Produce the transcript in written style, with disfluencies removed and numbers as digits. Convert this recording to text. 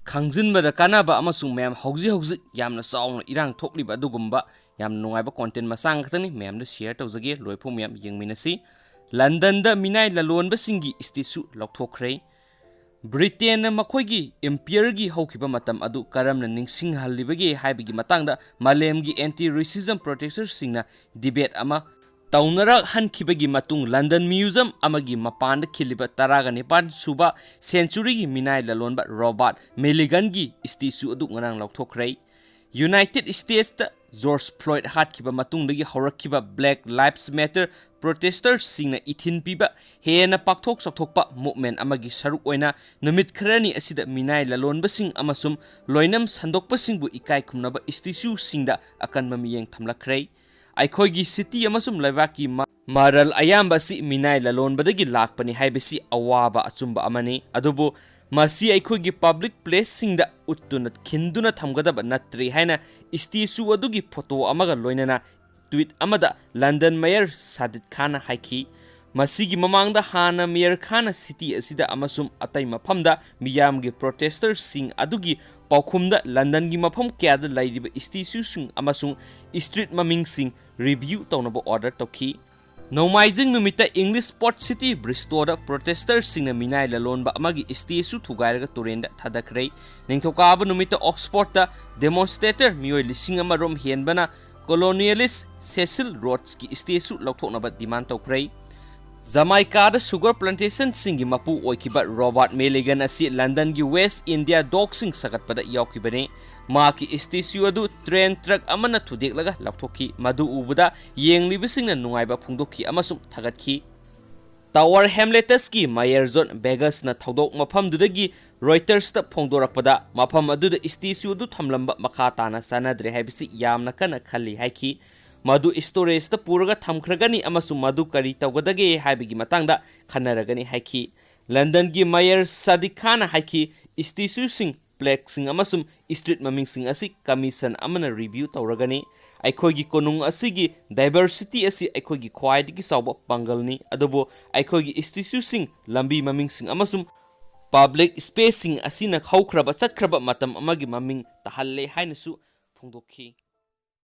ꯈꯪꯖꯤꯟꯕꯗ ꯀꯥꯟꯅꯕ ꯑꯃꯁꯨꯡ ꯃꯌꯥꯝ ꯍꯧꯖꯤꯛ ꯌꯥꯝꯅ ꯆꯥꯎꯅ ꯏꯔꯥꯡ ꯊꯣꯛꯂꯤꯕ ꯑꯗꯨꯒꯨꯝꯕ ꯌꯥꯝ ꯅꯨꯡꯉꯥꯏꯕ ꯀꯣꯟꯇꯦꯟꯠ ꯃꯆꯥ ꯈꯛꯇꯅꯤ ꯃꯌꯥꯝꯗ ꯁꯦꯌꯔ ꯇꯧꯖꯒꯦ ꯂꯣꯏꯐꯥꯎ ꯃꯌꯥꯝ ꯌꯦꯡꯃꯤꯟꯅꯁꯤ ꯂꯟꯗꯟꯗ ꯃꯤꯅꯥꯏ ꯂꯂꯣꯟꯕꯁꯤꯡꯒꯤ ꯁ꯭ꯇꯦꯆꯨ ꯂꯧꯊꯣꯛꯈ꯭ꯔꯦ ꯕ꯭ꯔꯤꯇꯦꯟꯅ ꯃꯈꯣꯏꯒꯤ ꯏꯝꯄꯤꯌꯔꯒꯤ ꯍꯧꯈꯤꯕ ꯃꯇꯝ ꯑꯗꯨ ꯀꯔꯝꯅ ꯅꯤꯡꯁꯤꯡꯍꯜꯂꯤꯕꯒꯦ ꯍꯥꯏꯕꯒꯤ ꯃꯇꯥꯡꯗ ꯃꯥꯂꯦꯝꯒꯤ ꯑꯦꯟꯇꯤ ꯔꯦꯁꯤꯖꯝ ꯄ꯭ꯔꯣꯇꯦꯛꯇꯔꯁꯤꯡꯅ ꯗꯤꯕꯦꯠ ꯑꯃ ꯇꯧꯅꯔꯛꯍꯟꯈꯤꯕꯒꯤ ꯃꯇꯨꯡ ꯂꯟꯗꯟ ꯃ꯭ꯌꯨꯖꯤꯌꯝ ꯑꯃꯒꯤ ꯃꯄꯥꯟꯗ ꯈꯤꯜꯂꯤꯕ 19 ꯁꯨꯕ ꯁꯦꯟꯆꯨꯔꯤꯒꯤ ꯃꯤꯅꯥꯏ ꯂꯂꯣꯟꯕ ꯔꯣꯕꯥꯔꯠ ꯃꯤꯂꯤꯒꯟꯒꯤ ꯁ꯭ꯇꯦꯆꯨ ꯑꯗꯨ ꯉꯔꯥꯡ ꯂꯧꯊꯣꯛꯈ꯭ꯔꯦ ꯌꯨꯅꯥꯏꯇꯦꯗ ꯁ꯭ꯇꯦꯠꯁꯇ ꯖꯣꯔꯖ ꯐ꯭ꯂꯣꯏꯗ ꯍꯥꯠꯈꯤꯕ ꯃꯇꯨꯡꯗꯒꯤ ꯍꯧꯔꯛꯈꯤꯕ ꯕ꯭ꯂꯦꯛ ꯂꯥꯏꯚꯁ ꯃꯦꯇꯔ ꯄ꯭ꯔꯣꯇꯦꯁꯇꯔꯁꯤꯡꯅ ꯏꯊꯤꯟ ꯄꯤꯕ ꯍꯦꯟꯅ ꯄꯥꯛꯊꯣꯛ ꯆꯥꯎꯊꯣꯛꯄ ꯃꯨꯚꯃꯦꯟꯠ ꯑꯃꯒꯤ ꯁꯔꯨꯛ ꯑꯣꯏꯅ ꯅꯨꯃꯤꯠ ꯈꯔꯅꯤ ꯑꯁꯤꯗ ꯃꯤꯅꯥꯏ ꯂꯂꯣꯟꯕꯁꯤꯡ ꯑꯃꯁꯨꯡ ꯂꯣꯏꯅꯝ ꯁꯟꯗꯣꯛꯄꯁꯤꯡꯕꯨ ꯏꯀꯥꯏ ꯈꯨꯝꯅꯕ ꯁ꯭ꯇꯦꯆꯨꯁꯤꯡꯗ ꯑꯀꯟꯕ ꯃꯤꯠꯌꯦꯡ ꯊꯝꯂꯛꯈ꯭ꯔꯦ ꯑꯩꯈꯣꯏꯒꯤ ꯁꯤꯇꯤ ꯑꯃꯁꯨꯡ ꯂꯩꯕꯥꯛꯀꯤ ꯃꯔꯜ ꯑꯌꯥꯝꯕ ꯑꯁꯤ ꯃꯤꯅꯥꯏ ꯂꯂꯣꯟꯕꯗꯒꯤ ꯂꯥꯛꯄꯅꯤ ꯍꯥꯏꯕꯁꯤ ꯑꯋꯥꯕ ꯑꯆꯨꯝꯕ ꯑꯃꯅꯤ ꯑꯗꯨꯕꯨ ꯃꯁꯤ ꯑꯩꯈꯣꯏꯒꯤ ꯄꯕ꯭ꯂꯤꯛ ꯄ꯭ꯂꯦꯁꯁꯤꯡꯗ ꯎꯠꯇꯨꯅ ꯈꯤꯟꯗꯨꯅ ꯊꯝꯒꯗꯕ ꯅꯠꯇ꯭ꯔꯦ ꯍꯥꯏꯅ ꯁ꯭ꯇꯦꯆꯨ ꯑꯗꯨꯒꯤ ꯐꯣꯇꯣ ꯑꯃꯒ ꯂꯣꯏꯅꯅ ꯇ꯭ꯋꯤꯠ ꯑꯃꯗ ꯂꯟꯗꯟ ꯃꯦꯌꯔ ꯁꯥꯗꯤꯗ ꯈꯥꯟꯅ ꯍꯥꯏꯈꯤ ꯃꯁꯤꯒꯤ ꯃꯃꯥꯡꯗ ꯍꯥꯟꯅ ꯃꯦꯌꯔ ꯈꯥꯟꯅ ꯁꯤꯇꯤ ꯑꯁꯤꯗ ꯑꯃꯁꯨꯡ ꯑꯇꯩ ꯃꯐꯝꯗ ꯃꯤꯌꯥꯝꯒꯤ ꯄ꯭ꯔꯣꯇꯦꯁꯇꯔꯁꯤꯡ ꯑꯗꯨꯒꯤ ꯄꯥꯎꯈꯨꯝꯗ ꯂꯟꯗꯟꯒꯤ ꯃꯐꯝ ꯀꯌꯥꯗ ꯂꯩꯔꯤꯕ ꯁ꯭ꯇꯦꯆꯨꯁꯤꯡ ꯑꯃꯁꯨꯡ ꯁ꯭ꯇ꯭ꯔꯤꯠ ꯃꯃꯤꯡꯁꯤꯡ ꯔꯤꯚꯤꯌꯨ ꯇꯧꯅꯕ ꯑꯣꯔꯗꯔ ꯇꯧꯈꯤ ꯅꯣꯡꯃꯥꯏꯖꯤꯡ ꯅꯨꯃꯤꯠꯇ ꯏꯪꯂꯤꯁ ꯄꯣꯔꯠ ꯁꯤꯇꯤ ꯕ꯭ꯔꯤꯁꯇꯣꯗ ꯄ꯭ꯔꯣꯇꯦꯁꯇꯔꯁꯤꯡꯅ ꯃꯤꯅꯥꯏ ꯂꯂꯣꯟꯕ ꯑꯃꯒꯤ ꯁ꯭ꯇꯦꯆꯨ ꯊꯨꯒꯥꯏꯔꯒ ꯇꯨꯔꯦꯟꯗ ꯊꯥꯗꯈ꯭ꯔꯦ ꯅꯤꯡꯊꯧꯀꯥꯕ ꯅꯨꯃꯤꯠꯇ ꯑꯣꯛꯁꯐꯣꯔꯗꯇ ꯗꯦꯃꯣꯟꯁꯇ꯭ꯔꯦꯇꯔ ꯃꯤꯑꯣꯏ 1000 ꯔꯣꯝ ꯍꯦꯟꯕꯅ ꯀꯣꯂꯣꯅꯤꯌꯦꯂꯤꯁ ꯁꯦꯁꯤꯜ ꯔꯣꯗꯁꯀꯤ ꯁ꯭ꯇꯦꯆꯨ ꯂꯧꯊꯣꯛꯅꯕ ꯗꯤꯃꯥꯟꯗ ꯇꯧꯈ꯭ꯔꯦ ꯖꯃꯥꯏꯀꯥꯗ ꯁꯨꯒꯔ ꯄ꯭ꯂꯥꯟꯇꯦꯁꯟꯁꯤꯡꯒꯤ ꯃꯄꯨ ꯑꯣꯏꯈꯤꯕ ꯔꯣꯕꯥꯔꯠ ꯃꯤꯂꯤꯒꯟ ꯑꯁꯤ ꯂꯟꯗꯟꯒꯤ ꯋꯦꯁ ꯏꯟꯗꯤꯌꯥ ꯗꯣꯛꯁꯤꯡ ꯁꯥꯒꯠꯄꯗ ꯌꯥꯎꯈꯤꯕꯅꯤ ꯃꯍꯥꯛꯀꯤ ꯁ꯭ꯇꯦꯆꯨ ꯑꯗꯨ ꯇ꯭ꯔꯦꯟ ꯇ꯭ꯔꯛ ꯑꯃꯅ ꯊꯨꯗꯦꯛꯂꯒ ꯂꯧꯊꯣꯛꯈꯤ ꯃꯗꯨ ꯎꯕꯗ ꯌꯦꯡꯂꯤꯕꯁꯤꯡꯅ ꯅꯨꯡꯉꯥꯏꯕ ꯐꯣꯡꯗꯣꯛꯈꯤ ꯑꯃꯁꯨꯡ ꯊꯥꯒꯠꯈꯤ ꯇꯥꯋꯔ ꯍꯦꯝꯂꯦꯇꯁꯀꯤ ꯃꯦꯌꯔ ꯖꯣꯟ ꯕꯦꯒꯁꯅ ꯊꯧꯗꯣꯛ ꯃꯐꯝꯗꯨꯗꯒꯤ ꯔꯣꯏꯇꯔꯁꯇ ꯐꯣꯡꯗꯣꯔꯛꯄꯗ ꯃꯐꯝ ꯑꯗꯨꯗ ꯁ꯭ꯇꯦꯆꯨ ꯑꯗꯨ ꯊꯝꯂꯝꯕ ꯃꯈꯥ ꯇꯥꯅ ꯆꯥꯟꯅꯗ꯭ꯔꯦ ꯍꯥꯏꯕꯁꯤ ꯌꯥꯝꯅ ꯀꯟꯅ ꯈꯜꯂꯤ ꯍꯥꯏꯈꯤ ꯃꯗꯨ ꯁ꯭ꯇꯣꯔꯦꯖꯇ ꯄꯨꯔꯒ ꯊꯝꯈ꯭ꯔꯒꯅꯤ ꯑꯃꯁꯨꯡ ꯃꯗꯨ ꯀꯔꯤ ꯇꯧꯒꯗꯒꯦ ꯍꯥꯏꯕꯒꯤ ꯃꯇꯥꯡꯗ ꯈꯟꯅꯔꯒꯅꯤ ꯍꯥꯏꯈꯤ ꯂꯟꯗꯟꯒꯤ ꯃꯦꯌꯔ ꯁꯥꯗꯤꯗ ꯈꯥꯟꯅ ꯍꯥꯏꯈꯤ ꯁ꯭ꯇꯦꯆꯨꯁꯤꯡ ꯄ꯭ꯂꯦꯛꯁꯤꯡ ꯑꯃꯁꯨꯡ ꯁ꯭ꯇ꯭ꯔꯤꯠ ꯃꯃꯤꯡꯁꯤꯡ ꯑꯁꯤ ꯀꯃꯤꯁꯟ ꯑꯃꯅ ꯔꯤꯚꯤꯌꯨ ꯇꯧꯔꯒꯅꯤ ꯑꯩꯈꯣꯏꯒꯤ ꯀꯣꯅꯨꯡ ꯑꯁꯤꯒꯤ ꯗꯥꯏꯕꯔꯁꯤꯇꯤ ꯑꯁꯤ ꯑꯩꯈꯣꯏꯒꯤ ꯈ꯭ꯋꯥꯏꯗꯒꯤ ꯆꯥꯎꯕ ꯄꯥꯡꯒꯜꯅꯤ ꯑꯗꯨꯕꯨ ꯑꯩꯈꯣꯏꯒꯤ ꯁ꯭ꯇꯦꯆꯨꯁꯤꯡ ꯂꯝꯕꯤ ꯃꯃꯤꯡꯁꯤꯡ ꯑꯃꯁꯨꯡ ꯄꯕ꯭ꯂꯤꯛ ꯁ꯭ꯄꯦꯁꯁꯤꯡ ꯑꯁꯤꯅ ꯍꯧꯈ꯭ꯔꯕ ꯆꯠꯈ꯭ꯔꯕ ꯃꯇꯝ ꯑꯃꯒꯤ ꯃꯃꯤꯡ ꯇꯥꯍꯜꯂꯦ ꯍꯥꯏꯅꯁꯨ ꯐꯣꯡꯗꯣꯛꯈꯤ